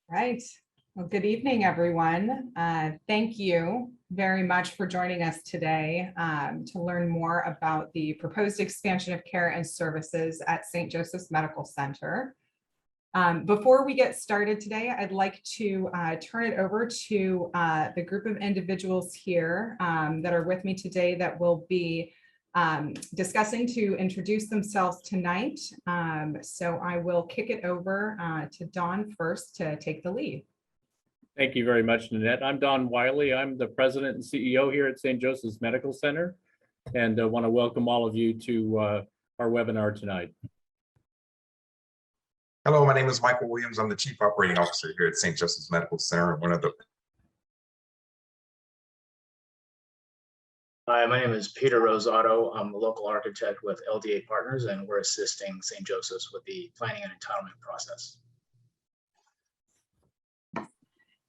Right. Well, good evening, everyone. Thank you very much for joining us today to learn more about the proposed expansion of care and services at St. Joseph's Medical Center. Before we get started today, I'd like to turn it over to the group of individuals here that are with me today that will be discussing to introduce themselves tonight. So I will kick it over to Don first to take the lead. Thank you very much, Nanette. I'm Don Wiley. I'm the president and CEO here at St. Joseph's Medical Center, and I want to welcome all of you to our webinar tonight. Hello, my name is Michael Williams. I'm the Chief Operating Officer here at St. Joseph's Medical Center. Hi, my name is Peter Rosato. I'm a local architect with LDA Partners, and we're assisting St. Joseph's with the planning and entitlement process.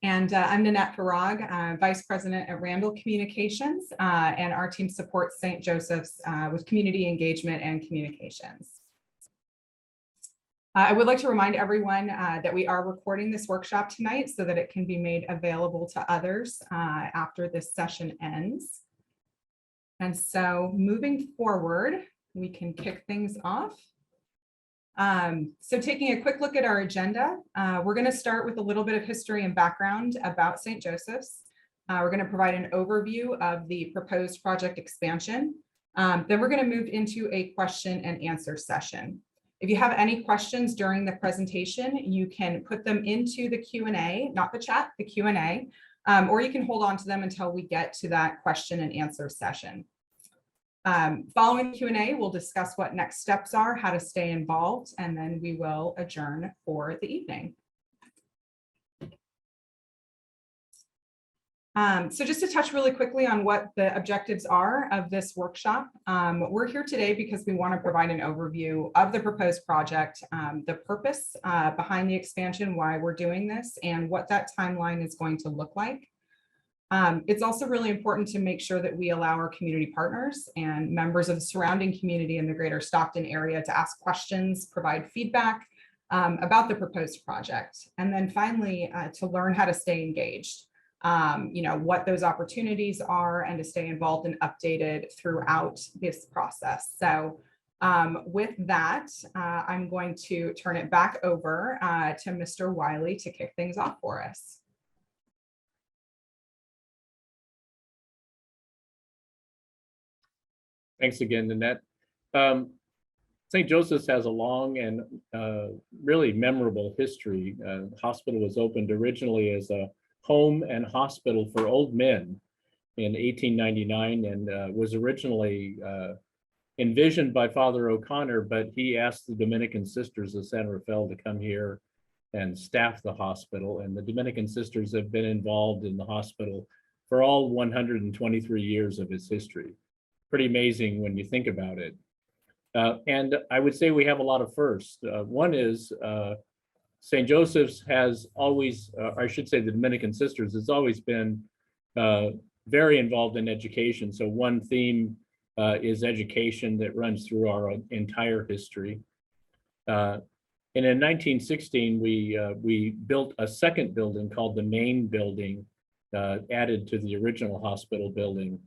And I'm Nanette Farag, Vice President at Randall Communications, and our team supports St. Joseph's with community engagement and communications. I would like to remind everyone that we are recording this workshop tonight so that it can be made available to others after this session ends. And so moving forward, we can kick things off. So taking a quick look at our agenda, we're going to start with a little bit of history and background about St. Joseph's. We're going to provide an overview of the proposed project expansion. Then we're going to move into a question and answer session. If you have any questions during the presentation, you can put them into the Q&A, not the chat, the Q&A, or you can hold on to them until we get to that question and answer session. Following the Q&A, we'll discuss what next steps are, how to stay involved, and then we will adjourn for the evening. So just to touch really quickly on what the objectives are of this workshop, we're here today because we want to provide an overview of the proposed project, the purpose behind the expansion, why we're doing this, and what that timeline is going to look like. It's also really important to make sure that we allow our community partners and members of the surrounding community in the greater Stockton area to ask questions, provide feedback about the proposed project, and then finally to learn how to stay engaged. What those opportunities are and to stay involved and updated throughout this process. So with that, I'm going to turn it back over to Mr. Wiley to kick things off for us. Thanks again, Nanette. St. Joseph's has a long and really memorable history. The hospital was opened originally as a home and hospital for old men in 1899 and was originally envisioned by Father O'Connor, but he asked the Dominican Sisters of San Rafael to come here and staff the hospital. And the Dominican Sisters have been involved in the hospital for all 123 years of its history. Pretty amazing when you think about it. And I would say we have a lot of firsts. One is St. Joseph's has always, I should say the Dominican Sisters has always been very involved in education. So one theme is education that runs through our entire history. And in 1916, we built a second building called the main building, added to the original hospital building.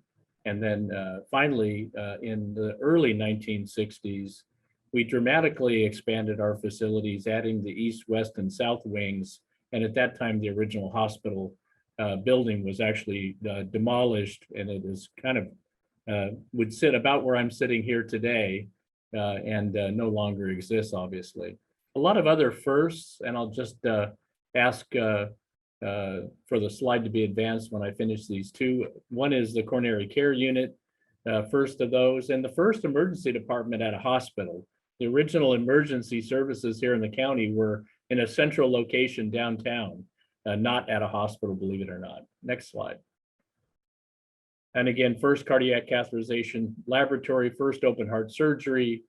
And then finally, in the early 1960s, we dramatically expanded our facilities, adding the east, west, and south wings. And at that time, the original hospital building was actually demolished, and it is kind of would sit about where I'm sitting here today, and no longer exists, obviously. A lot of other firsts, and I'll just ask for the slide to be advanced when I finish these two. One is the coronary care unit, first of those, and the first emergency department at a hospital. The original emergency services here in the county were in a central location downtown, not at a hospital, believe it or not. Next slide. And again, first cardiac catheterization laboratory, first open heart surgery,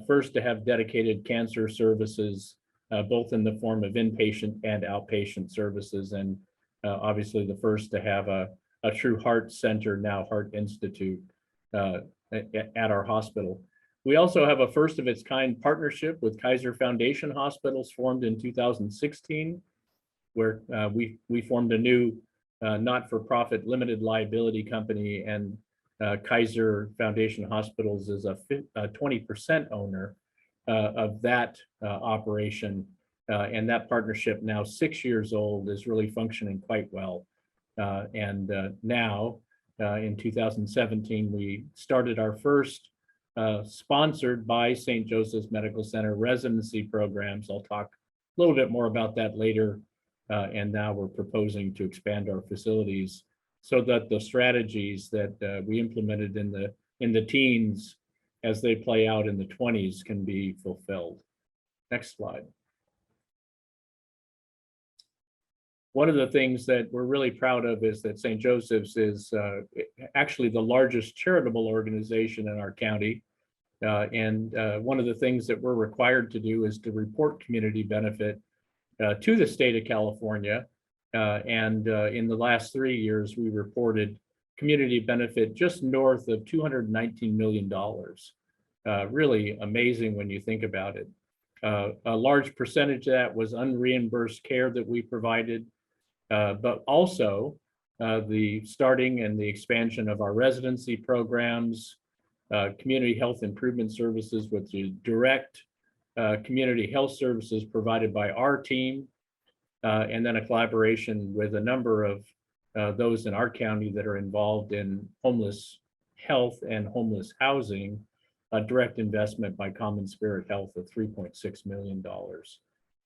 first to have dedicated cancer services, both in the form of inpatient and outpatient services, and obviously the first to have a true heart center, now Heart Institute, at our hospital. We also have a first of its kind partnership with Kaiser Foundation Hospitals formed in 2016. where we formed a new not-for-profit limited liability company, and Kaiser Foundation Hospitals is a 20% owner of that operation. And that partnership, now 6 years old, is really functioning quite well. And now in 2017, we started our first sponsored by St. Joseph's Medical Center residency programs. I'll talk a little bit more about that later. And now we're proposing to expand our facilities so that the strategies that we implemented in the teens as they play out in the 20s can be fulfilled. Next slide. One of the things that we're really proud of is that St. Joseph's is actually the largest charitable organization in our county. And one of the things that we're required to do is to report community benefit to the state of California. And in the last 3 years, we reported community benefit just north of $219 million. Really amazing when you think about it. A large percentage of that was unreimbursed care that we provided, but also the starting and the expansion of our residency programs, community health improvement services, which is direct community health services provided by our team, and then a collaboration with a number of those in our county that are involved in homeless health and homeless housing, a direct investment by Common Spirit Health of $3.6 million.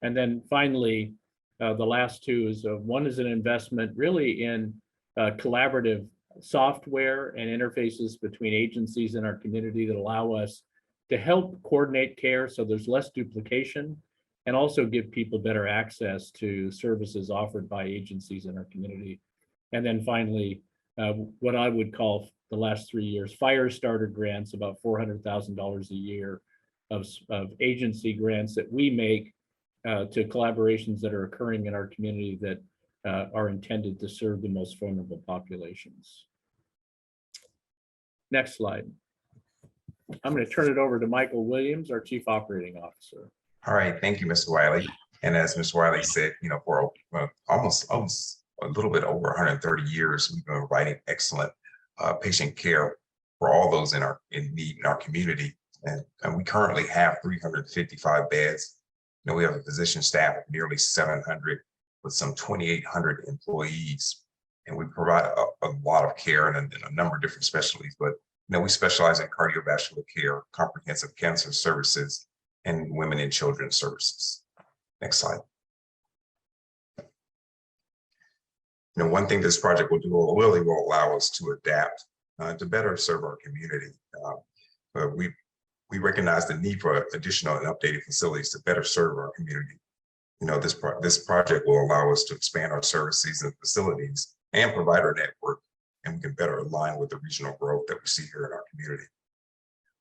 And then finally, the last two is one is an investment really in collaborative software and interfaces between agencies in our community that allow us to help coordinate care so there's less duplication, and also give people better access to services offered by agencies in our community. And then finally, what I would call the last 3 years, fire starter grants, about $400,000 a year of agency grants that we make to collaborations that are occurring in our community that are intended to serve the most vulnerable populations. Next slide. I'm going to turn it over to Michael Williams, our Chief Operating Officer. All right, thank you, Mr. Wiley. And as Mr. Wiley said, for almost a little bit over 130 years, we've been providing excellent patient care for all those in need in our community. And we currently have 355 beds. We have a physician staff of nearly 700 with some 2,800 employees. And we provide a lot of care in a number of different specialties, but we specialize in cardiovascular care, comprehensive cancer services, and women and children services. Next slide. One thing this project will do will allow us to adapt to better serve our community. We recognize the need for additional and updated facilities to better serve our community. This project will allow us to expand our services and facilities and provider network, and we can better align with the regional growth that we see here in our community.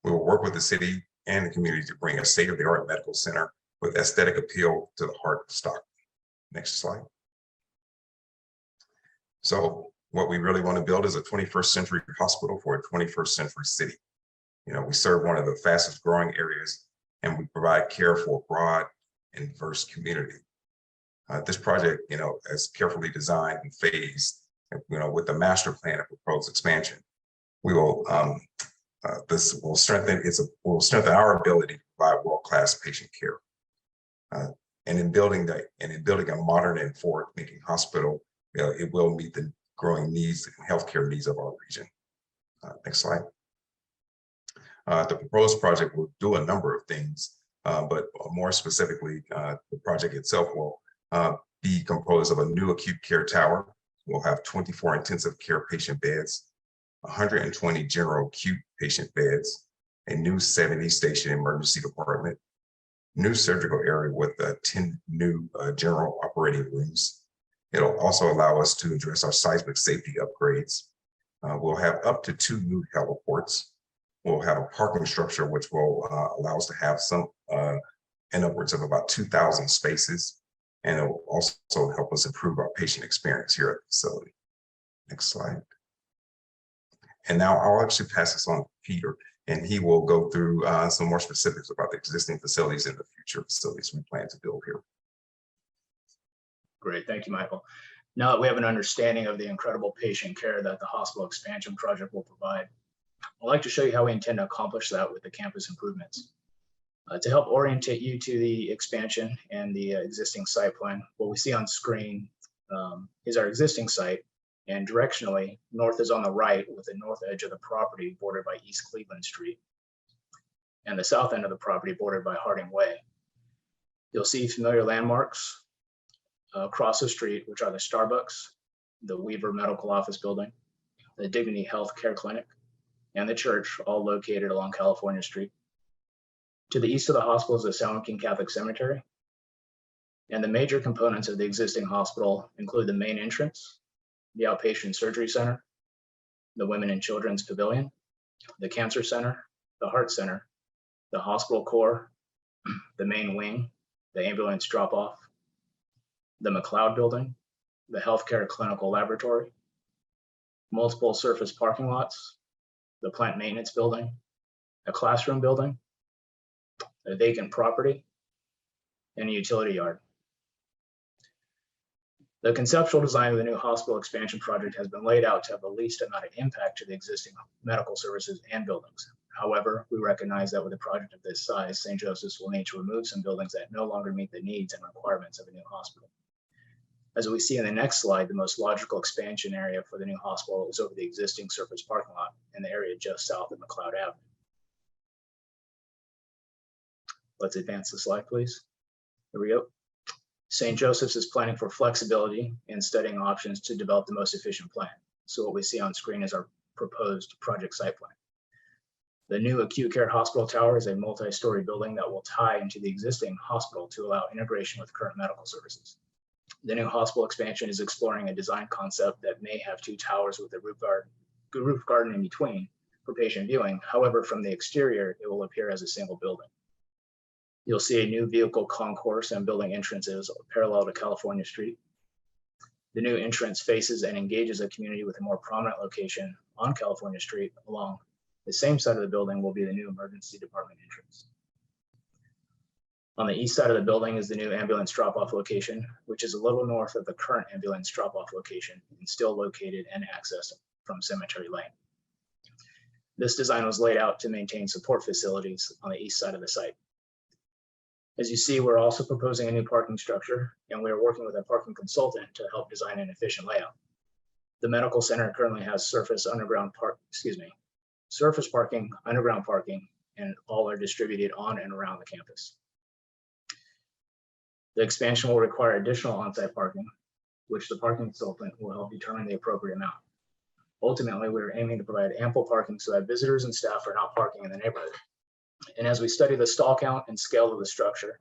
We will work with the city and the community to bring a state-of-the-art medical center with aesthetic appeal to the heart of Stockton. Next slide. So what we really want to build is a 21st century hospital for a 21st century city. We serve one of the fastest growing areas, and we provide care for a broad and diverse community. This project, is carefully designed and phased, with the master plan of proposed expansion. We will, this will strengthen our ability to provide world-class patient care. And in building a modern and forward-thinking hospital, it will meet the growing needs and healthcare needs of our region. Next slide. The proposed project will do a number of things, but more specifically, the project itself will be composed of a new acute care tower. We'll have 24 intensive care patient beds, 120 general acute patient beds, a new 70-station emergency department, new surgical area with 10 new general operating rooms. It'll also allow us to address our seismic safety upgrades. We'll have up to 2 new heliports. We'll have a parking structure, which will allow us to have some in upwards of about 2,000 spaces. And it will also help us improve our patient experience here at the facility. Next slide. And now I'll actually pass this on to Peter, and he will go through some more specifics about the existing facilities and the future facilities we plan to build here. Great, thank you, Michael. Now that we have an understanding of the incredible patient care that the hospital expansion project will provide, I'd like to show you how we intend to accomplish that with the campus improvements. To help orientate you to the expansion and the existing site plan, what we see on screen is our existing site, and directionally, north is on the right with the north edge of the property bordered by East Cleveland Street, and the south end of the property bordered by Harding Way. You'll see familiar landmarks across the street, which are the Starbucks, the Weaver Medical Office Building, the Dignity Health Care Clinic, and the church, all located along California Street. To the east of the hospital is the San Joaquin Catholic Cemetery. And the major components of the existing hospital include the main entrance, the outpatient surgery center, the women and children's pavilion, the cancer center, the heart center, the hospital core, the main wing, the ambulance drop-off, the McLeod building, the healthcare clinical laboratory, multiple surface parking lots, the plant maintenance building, a classroom building, a vacant property, and a utility yard. The conceptual design of the new hospital expansion project has been laid out to have the least amount of impact to the existing medical services and buildings. However, we recognize that with a project of this size, St. Joseph's will need to remove some buildings that no longer meet the needs and requirements of a new hospital. As we see in the next slide, the most logical expansion area for the new hospital is over the existing surface parking lot in the area just south of McLeod Avenue. Let's advance the slide, please. Here we go. St. Joseph's is planning for flexibility and studying options to develop the most efficient plan. So what we see on screen is our proposed project site plan. The new acute care hospital tower is a multi-story building that will tie into the existing hospital to allow integration with current medical services. The new hospital expansion is exploring a design concept that may have two towers with a roof garden in between for patient viewing. However, from the exterior, it will appear as a single building. You'll see a new vehicle concourse and building entrances parallel to California Street. The new entrance faces and engages a community with a more prominent location on California Street. Along the same side of the building will be the new emergency department entrance. On the east side of the building is the new ambulance drop-off location, which is a little north of the current ambulance drop-off location and still located and accessed from Cemetery Lane. This design was laid out to maintain support facilities on the east side of the site. As you see, we're also proposing a new parking structure, and we are working with a parking consultant to help design an efficient layout. The medical center currently has surface parking, underground parking, and all are distributed on and around the campus. The expansion will require additional on-site parking, which the parking consultant will help determine the appropriate amount. Ultimately, we are aiming to provide ample parking so that visitors and staff are not parking in the neighborhood. And as we study the stall count and scale of the structure,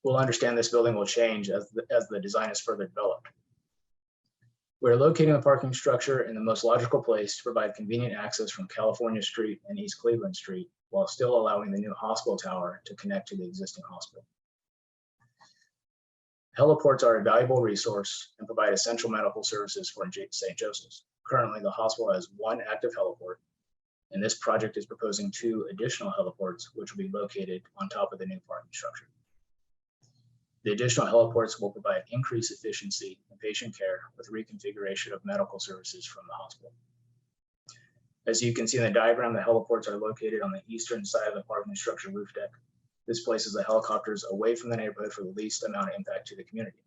we'll understand this building will change as the design is further developed. We're locating the parking structure in the most logical place to provide convenient access from California Street and East Cleveland Street, while still allowing the new hospital tower to connect to the existing hospital. Heliports are a valuable resource and provide essential medical services for St. Joseph's. Currently, the hospital has one active heliport, and this project is proposing 2 additional heliports, which will be located on top of the new parking structure. The additional heliports will provide increased efficiency in patient care with reconfiguration of medical services from the hospital. As you can see in the diagram, the heliports are located on the eastern side of the parking structure roof deck. This places the helicopters away from the neighborhood for the least amount of impact to the community.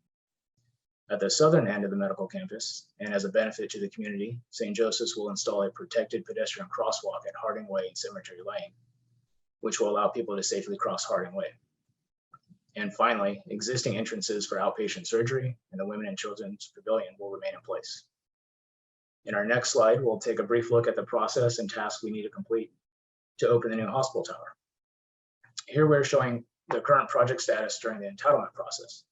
At the southern end of the medical campus, and as a benefit to the community, St. Joseph's will install a protected pedestrian crosswalk at Harding Way and Cemetery Lane, which will allow people to safely cross Harding Way. And finally, existing entrances for outpatient surgery and the Women and Children's Pavilion will remain in place. In our next slide, we'll take a brief look at the process and tasks we need to complete to open the new hospital tower. Here we're showing the current project status during the entitlement process.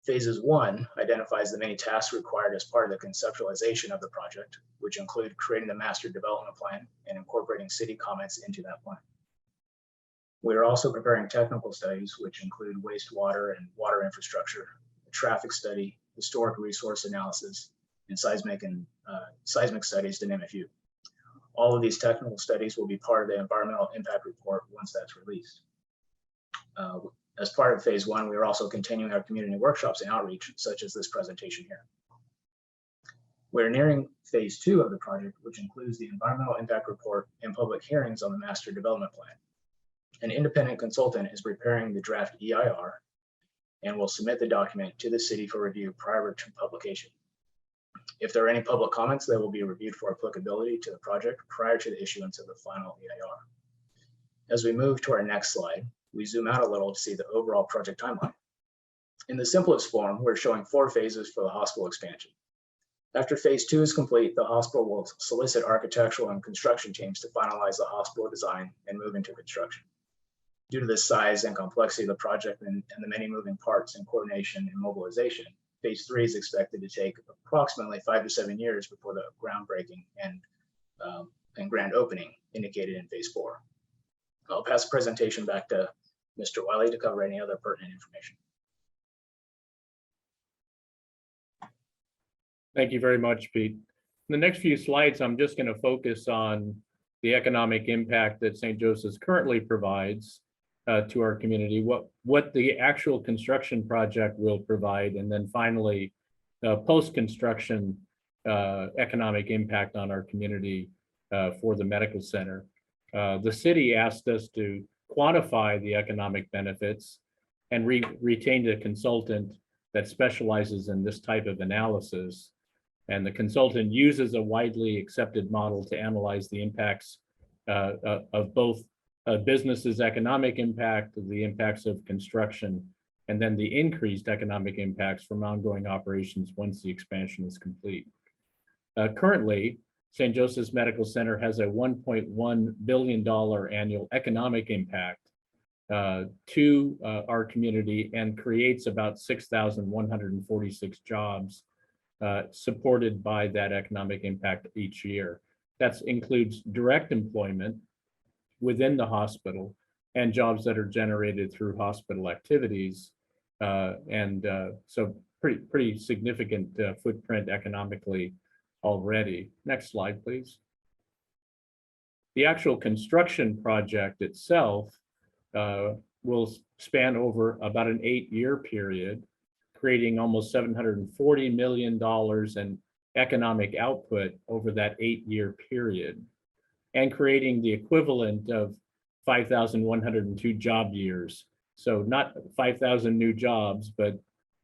Phases 1 identifies the many tasks required as part of the conceptualization of the project, which include creating the master development plan and incorporating city comments into that plan. We are also preparing technical studies, which include wastewater and water infrastructure, a traffic study, historic resource analysis, and seismic studies, to name a few. All of these technical studies will be part of the environmental impact report once that's released. As part of phase one, we are also continuing our community workshops and outreach, such as this presentation here. We're nearing phase two of the project, which includes the environmental impact report and public hearings on the master development plan. An independent consultant is preparing the draft EIR and will submit the document to the city for review prior to publication. If there are any public comments, they will be reviewed for applicability to the project prior to the issuance of the final EIR. As we move to our next slide, we zoom out a little to see the overall project timeline. In the simplest form, we're showing 4 phases for the hospital expansion. After phase 2 is complete, the hospital will solicit architectural and construction teams to finalize the hospital design and move into construction. Due to the size and complexity of the project and the many moving parts in coordination and mobilization, phase 3 is expected to take approximately 5 to 7 years before the groundbreaking and grand opening indicated in phase 4. I'll pass the presentation back to Mr. Wiley to cover any other pertinent information. Thank you very much, Pete. In the next few slides, I'm just going to focus on the economic impact that St. Joseph's currently provides to our community, what the actual construction project will provide, and then finally, post-construction economic impact on our community for the medical center. The city asked us to quantify the economic benefits and retained a consultant that specializes in this type of analysis. And the consultant uses a widely accepted model to analyze the impacts of both business's economic impact, the impacts of construction, and then the increased economic impacts from ongoing operations once the expansion is complete. Currently, St. Joseph's Medical Center has a $1.1 billion annual economic impact to our community and creates about 6,146 jobs supported by that economic impact each year. That includes direct employment within the hospital and jobs that are generated through hospital activities. So pretty significant footprint economically already. Next slide, please. The actual construction project itself will span over about an 8-year period, creating almost $740 million in economic output over that 8-year period, and creating the equivalent of 5,102 job years. So not 5,000 new jobs, but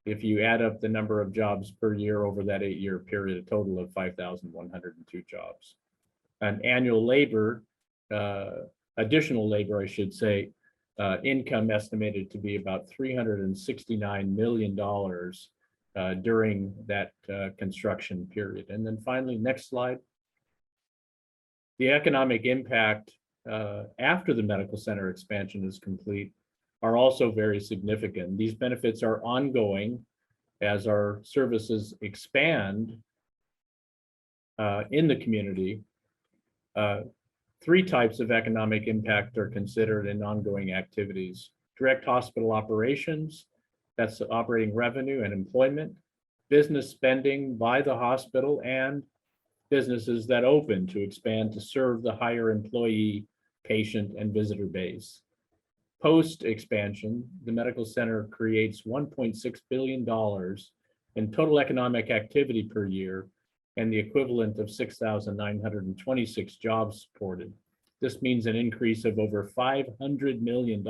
if you add up the number of jobs per year over that 8-year period, a total of 5,102 jobs. And annual labor, additional labor, I should say, income estimated to be about $369 million during that construction period. And then finally, next slide. The economic impact after the medical center expansion is complete are also very significant. These benefits are ongoing as our services expand in the community. 3 types of economic impact are considered in ongoing activities: direct hospital operations, that's operating revenue and employment; business spending by the hospital; and businesses that open to expand to serve the higher employee, patient, and visitor base. Post-expansion, the medical center creates $1.6 billion in total economic activity per year and the equivalent of 6,926 jobs supported. This means an increase of over $500 million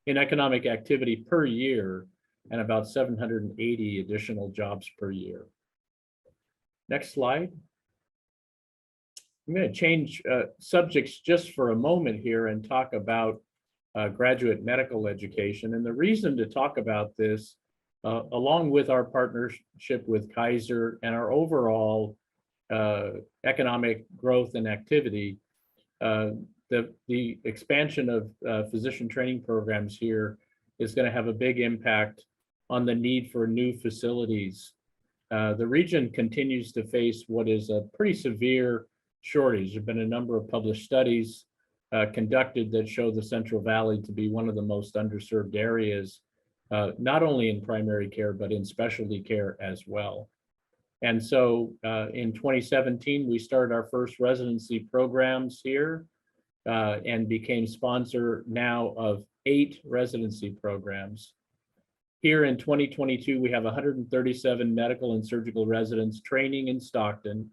in economic activity per year and about 780 additional jobs per year. Next slide. I'm going to change subjects just for a moment here and talk about graduate medical education. And the reason to talk about this, along with our partnership with Kaiser and our overall economic growth and activity, the expansion of physician training programs here is going to have a big impact on the need for new facilities. The region continues to face what is a pretty severe shortage. There have been a number of published studies conducted that show the Central Valley to be one of the most underserved areas, not only in primary care, but in specialty care as well. And so in 2017, we started our first residency programs here and became sponsor now of 8 residency programs. Here in 2022, we have 137 medical and surgical residents training in Stockton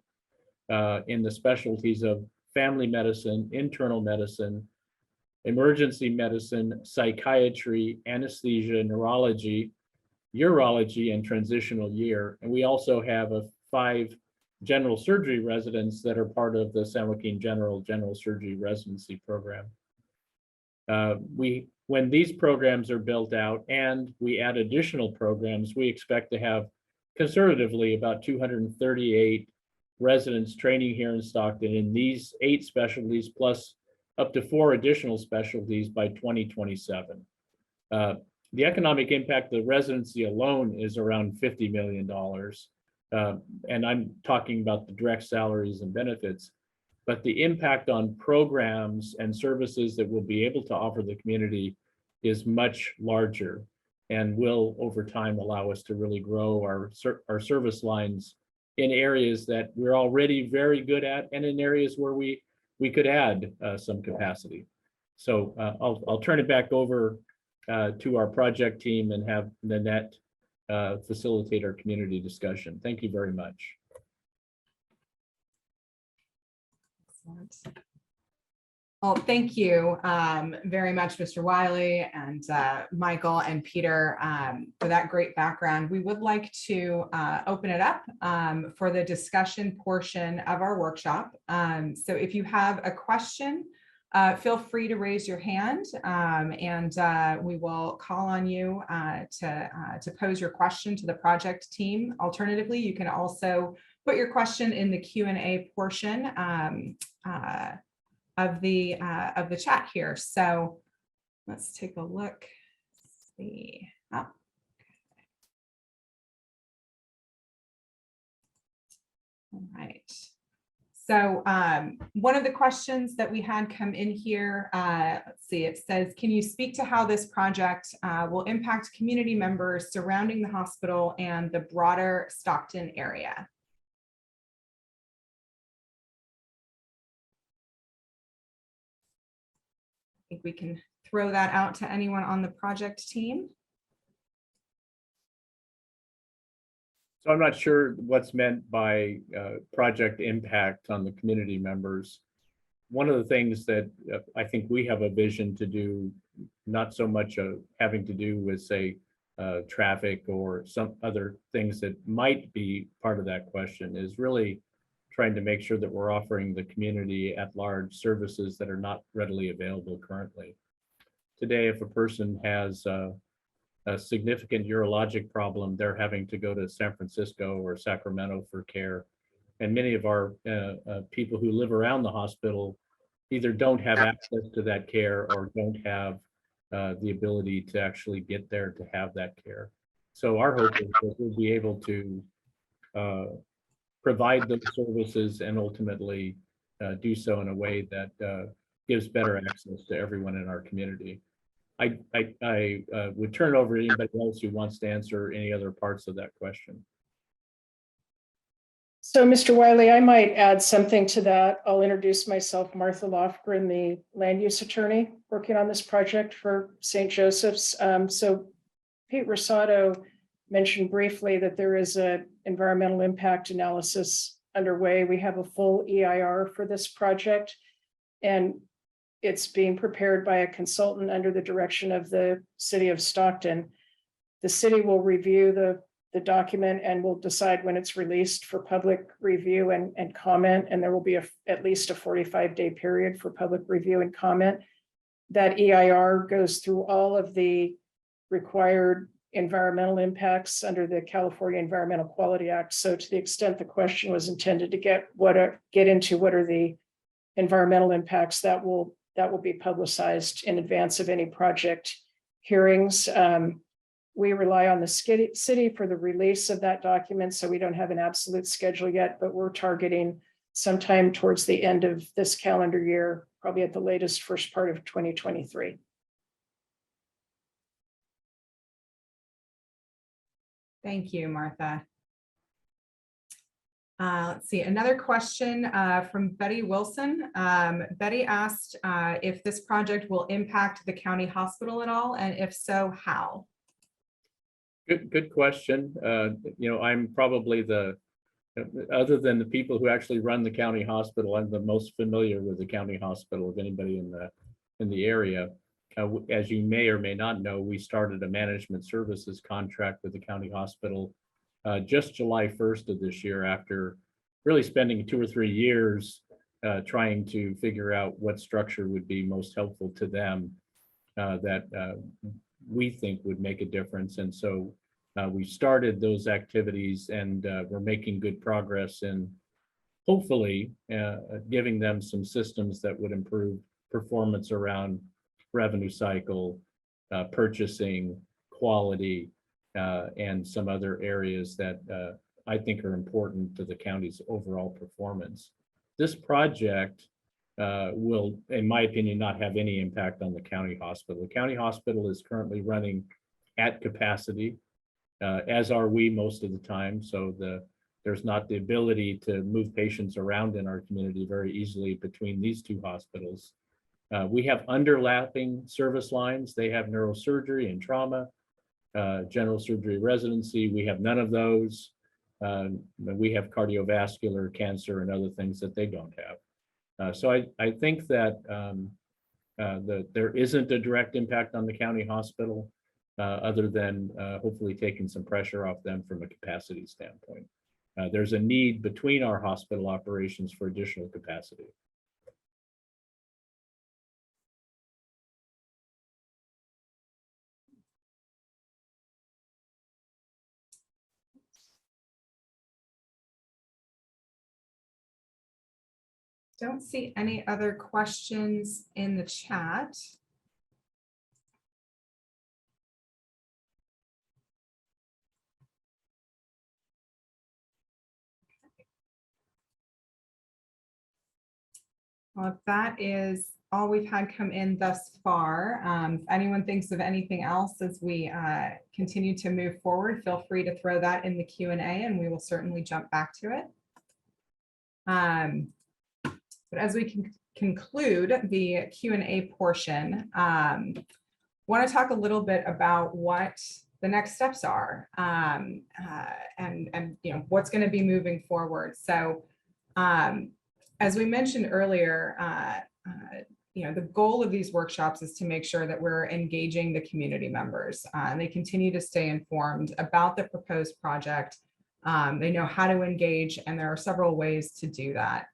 in the specialties of family medicine, internal medicine, emergency medicine, psychiatry, anesthesia, neurology, urology, and transitional year. And we also have 5 general surgery residents that are part of the San Joaquin General Surgery Residency Program. When these programs are built out and we add additional programs, we expect to have conservatively about 238 residents training here in Stockton in these 8 specialties, plus up to 4 additional specialties by 2027. The economic impact of the residency alone is around $50 million. And I'm talking about the direct salaries and benefits, but the impact on programs and services that we'll be able to offer the community is much larger and will over time allow us to really grow our service lines in areas that we're already very good at and in areas where we could add some capacity. So I'll turn it back over to our project team and have Nanette facilitate our community discussion. Thank you very much. Excellent. Well, thank you very much, Mr. Wiley and Michael and Peter for that great background. We would like to open it up for the discussion portion of our workshop. So if you have a question, feel free to raise your hand and we will call on you to pose your question to the project team. Alternatively, you can also put your question in the Q&A portion of the chat here. So let's take a look. Let's see. Oh, okay. All right. So one of the questions that we had come in here, let's see, it says, can you speak to how this project will impact community members surrounding the hospital and the broader Stockton area? I think we can throw that out to anyone on the project team. So I'm not sure what's meant by project impact on the community members. One of the things that I think we have a vision to do, not so much having to do with, say, traffic or some other things that might be part of that question, is really trying to make sure that we're offering the community at large services that are not readily available currently. Today, if a person has a significant urologic problem, they're having to go to San Francisco or Sacramento for care. And many of our people who live around the hospital either don't have access to that care or don't have the ability to actually get there to have that care. So our hope is that we'll be able to provide those services and ultimately do so in a way that gives better access to everyone in our community. I would turn it over to anybody else who wants to answer any other parts of that question. So, Mr. Wiley, I might add something to that. I'll introduce myself, Martha Lofgren, the land use attorney working on this project for St. Joseph's. So Pete Rosado mentioned briefly that there is an environmental impact analysis underway. We have a full EIR for this project, and it's being prepared by a consultant under the direction of the city of Stockton. The city will review the document and will decide when it's released for public review and comment, and there will be at least a 45-day period for public review and comment. That EIR goes through all of the required environmental impacts under the California Environmental Quality Act. So to the extent the question was intended to get into what are the environmental impacts, that will be publicized in advance of any project hearings. We rely on the city for the release of that document, so we don't have an absolute schedule yet, but we're targeting sometime towards the end of this calendar year, probably at the latest first part of 2023. Thank you, Martha. Let's see, another question from Betty Wilson. Betty asked if this project will impact the county hospital at all, and if so, how? Good question. I'm probably other than the people who actually run the county hospital, I'm the most familiar with the county hospital of anybody in the area. As you may or may not know, we started a management services contract with the county hospital just July 1st of this year, after really spending 2 or 3 years trying to figure out what structure would be most helpful to them that we think would make a difference. And so we started those activities, and we're making good progress in hopefully giving them some systems that would improve performance around revenue cycle, purchasing, quality, and some other areas that I think are important to the county's overall performance. This project will, in my opinion, not have any impact on the county hospital. The county hospital is currently running at capacity, as are we most of the time. So there's not the ability to move patients around in our community very easily between these two hospitals. We have underlapping service lines. They have neurosurgery and trauma, general surgery residency. We have none of those. We have cardiovascular, cancer, and other things that they don't have. So I think that there isn't a direct impact on the county hospital, other than hopefully taking some pressure off them from a capacity standpoint. There's a need between our hospital operations for additional capacity. Don't see any other questions in the chat. Well, if that is all we've had come in thus far, if anyone thinks of anything else as we continue to move forward, feel free to throw that in the Q&A and we will certainly jump back to it. But as we can conclude the Q&A portion, want to talk a little bit about what the next steps are and what's going to be moving forward. So as we mentioned earlier, the goal of these workshops is to make sure that we're engaging the community members and they continue to stay informed about the proposed project. They know how to engage, and there are several ways to do that.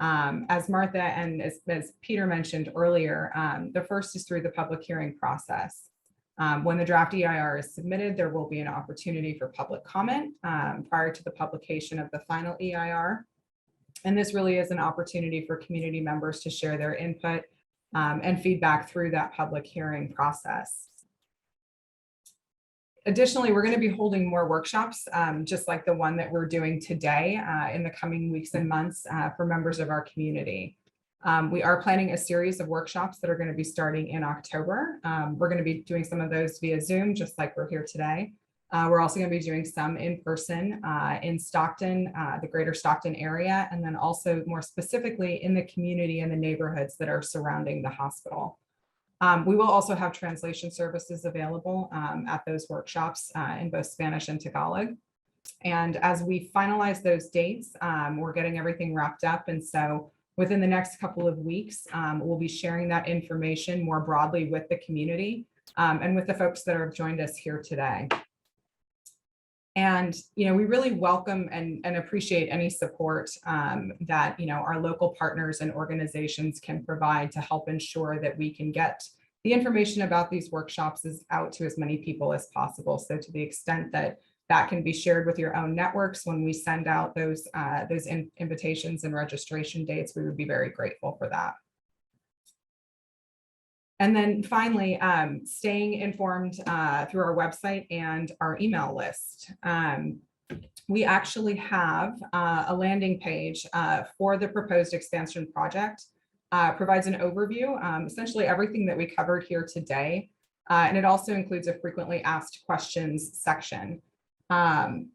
As Martha and as Peter mentioned earlier, the first is through the public hearing process. When the draft EIR is submitted, there will be an opportunity for public comment prior to the publication of the final EIR. And this really is an opportunity for community members to share their input and feedback through that public hearing process. Additionally, we're going to be holding more workshops, just like the one that we're doing today in the coming weeks and months for members of our community. We are planning a series of workshops that are going to be starting in October. We're going to be doing some of those via Zoom, just like we're here today. We're also going to be doing some in person in Stockton, the greater Stockton area, and then also more specifically in the community and the neighborhoods that are surrounding the hospital. We will also have translation services available at those workshops in both Spanish and Tagalog. And as we finalize those dates, we're getting everything wrapped up. And so within the next couple of weeks, we'll be sharing that information more broadly with the community and with the folks that have joined us here today. And, we really welcome and appreciate any support that, our local partners and organizations can provide to help ensure that we can get the information about these workshops out to as many people as possible. So to the extent that that can be shared with your own networks when we send out those invitations and registration dates, we would be very grateful for that. And then finally, staying informed through our website and our email list. We actually have a landing page for the proposed expansion project. Provides an overview, essentially everything that we covered here today. And it also includes a frequently asked questions section.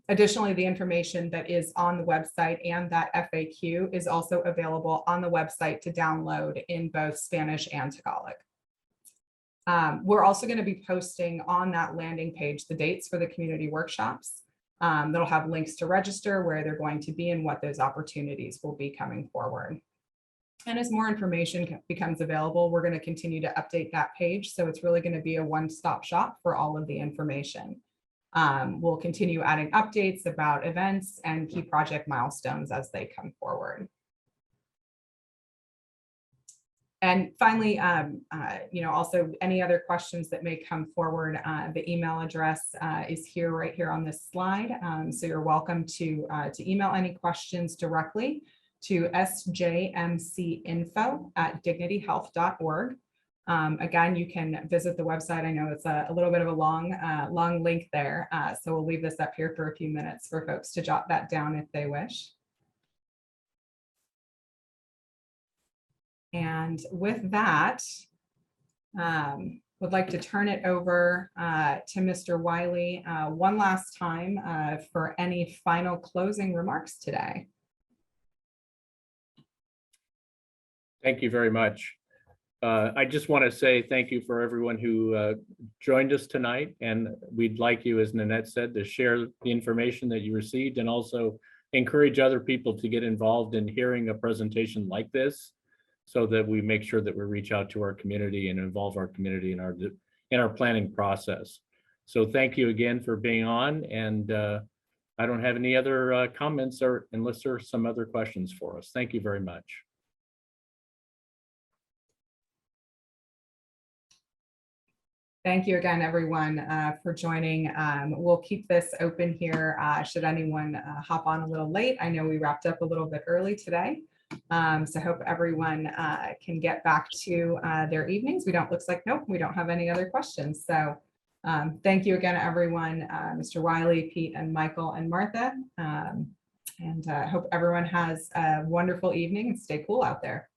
Additionally, the information that is on the website and that FAQ is also available on the website to download in both Spanish and Tagalog. We're also going to be posting on that landing page the dates for the community workshops. That'll have links to register, where they're going to be, and what those opportunities will be coming forward. And as more information becomes available, we're going to continue to update that page. So it's really going to be a one-stop shop for all of the information. We'll continue adding updates about events and key project milestones as they come forward. And finally, also any other questions that may come forward, the email address is right here on this slide. So you're welcome to email any questions directly to sjmcinfo@dignityhealth.org. Again, you can visit the website. I know it's a little bit of a long link there. So we'll leave this up here for a few minutes for folks to jot that down if they wish. And with that, would like to turn it over to Mr. Wiley one last time for any final closing remarks today. Thank you very much. I just want to say thank you for everyone who joined us tonight. And we'd like you, as Nanette said, to share the information that you received and also encourage other people to get involved in hearing a presentation like this, so that we make sure that we reach out to our community and involve our community in our planning process. So thank you again for being on. And I don't have any other comments, or unless there are some other questions for us. Thank you very much. Thank you again, everyone, for joining. We'll keep this open here should anyone hop on a little late. I know we wrapped up a little bit early today. So hope everyone can get back to their evenings. Looks like, nope, we don't have any other questions. So thank you again, everyone, Mr. Wiley, Pete, and Michael, and Martha. And hope everyone has a wonderful evening and stay cool out there.